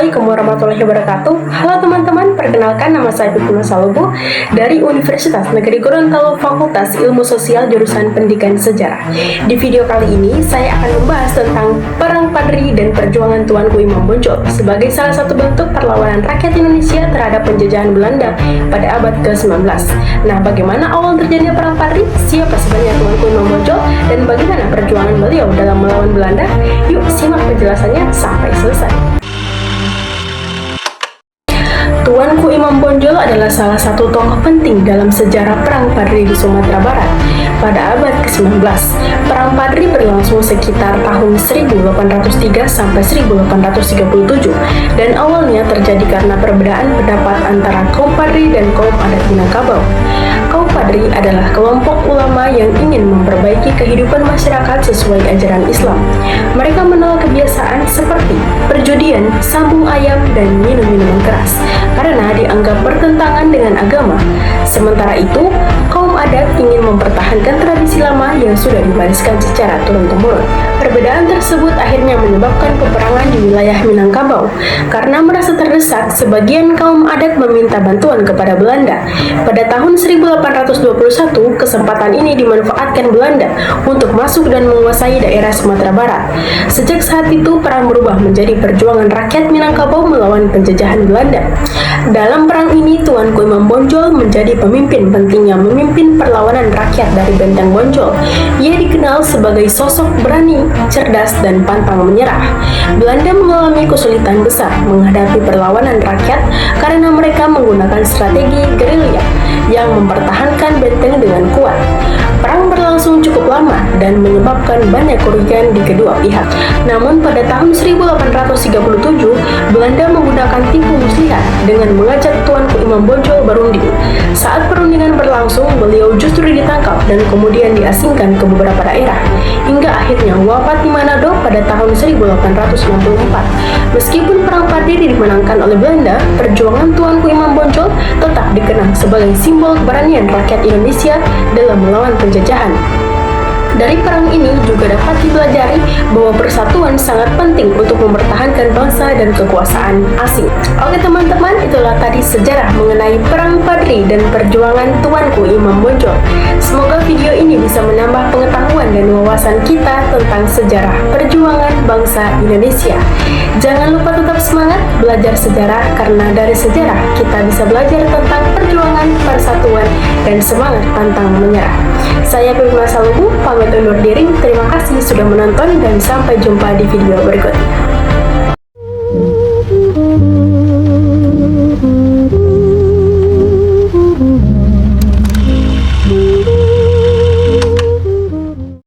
Assalamualaikum warahmatullahi wabarakatuh. Halo teman-teman, perkenalkan nama saya Pipin Masalubu dari Universitas Negeri Gorontalo Fakultas Ilmu Sosial Jurusan Pendidikan Sejarah. Di video kali ini, saya akan membahas tentang Perang Padri dan perjuangan Tuanku Imam Bonjol sebagai salah satu bentuk perlawanan rakyat Indonesia terhadap penjajahan Belanda pada abad ke-19. Nah, bagaimana awal terjadinya Perang Padri? Siapa sebenarnya Tuanku Imam Bonjol? Dan bagaimana perjuangan beliau dalam melawan Belanda? Yuk, simak penjelasannya sampai selesai. Tuanku Imam Bonjol adalah salah satu tokoh penting dalam sejarah Perang Padri di Sumatera Barat. Pada abad ke-19, Perang Padri berlangsung sekitar tahun 1803 sampai 1837 dan awalnya terjadi karena perbedaan pendapat antara kaum Padri dan kaum adat Minangkabau. Kaum Padri adalah kelompok ulama yang ingin memperbaiki kehidupan masyarakat sesuai ajaran Islam. Mereka menolak kebiasaan seperti perjudian, sambung ayam, dan minum-minuman keras karena dianggap bertentangan dengan agama. Sementara itu, kaum adat ingin mempertahankan tradisi lama yang sudah diwariskan secara turun-temurun. Perbedaan tersebut akhirnya menyebabkan peperangan di wilayah Minangkabau. Karena merasa terdesak, sebagian kaum adat meminta bantuan kepada Belanda. Pada tahun 1821, kesempatan ini dimanfaatkan Belanda untuk masuk dan menguasai daerah Sumatera Barat. Sejak saat itu, perang berubah menjadi perjuangan rakyat Minangkabau melawan penjajahan Belanda. Dalam perang ini, Tuanku Imam Bonjol menjadi pemimpin pentingnya memimpin perlawanan rakyat dari Benteng Bonjol. Ia dikenal sebagai sosok berani, cerdas, dan pantang menyerah. Belanda mengalami kesulitan besar menghadapi perlawanan rakyat karena mereka menggunakan strategi gerilya yang mempertahankan benteng dengan kuat. Perang berlangsung cukup lama dan menyebabkan banyak kerugian di kedua pihak. Namun pada tahun 1837, Belanda menggunakan tipu muslihat dengan mengajak Tuanku Imam Bonjol berunding. Saat perundingan berlangsung, beliau justru ditangkap dan kemudian diasingkan ke beberapa daerah, hingga akhirnya wafat di Manado pada tahun 1864. Meskipun Perang Padri dimenangkan oleh Belanda, perjuangan Tuanku Imam Bonjol tetap dikenang sebagai simbol keberanian rakyat Indonesia dalam melawan penjajahan. Dari perang ini juga dapat dipelajari bahwa persatuan sangat penting untuk mempertahankan bangsa dan kekuasaan asing. Oke teman-teman, itulah tadi sejarah mengenai Perang Padri dan perjuangan Tuanku Imam Bonjol. Semoga video ini bisa menambah pengetahuan dan wawasan kita tentang sejarah perjuangan bangsa Indonesia. Jangan lupa tetap semangat belajar sejarah, karena dari sejarah kita bisa belajar tentang perjuangan, persatuan, dan semangat pantang menyerah. Saya Pipin Masalubu, pamit undur diri. Terima kasih sudah menonton dan sampai jumpa di video berikutnya.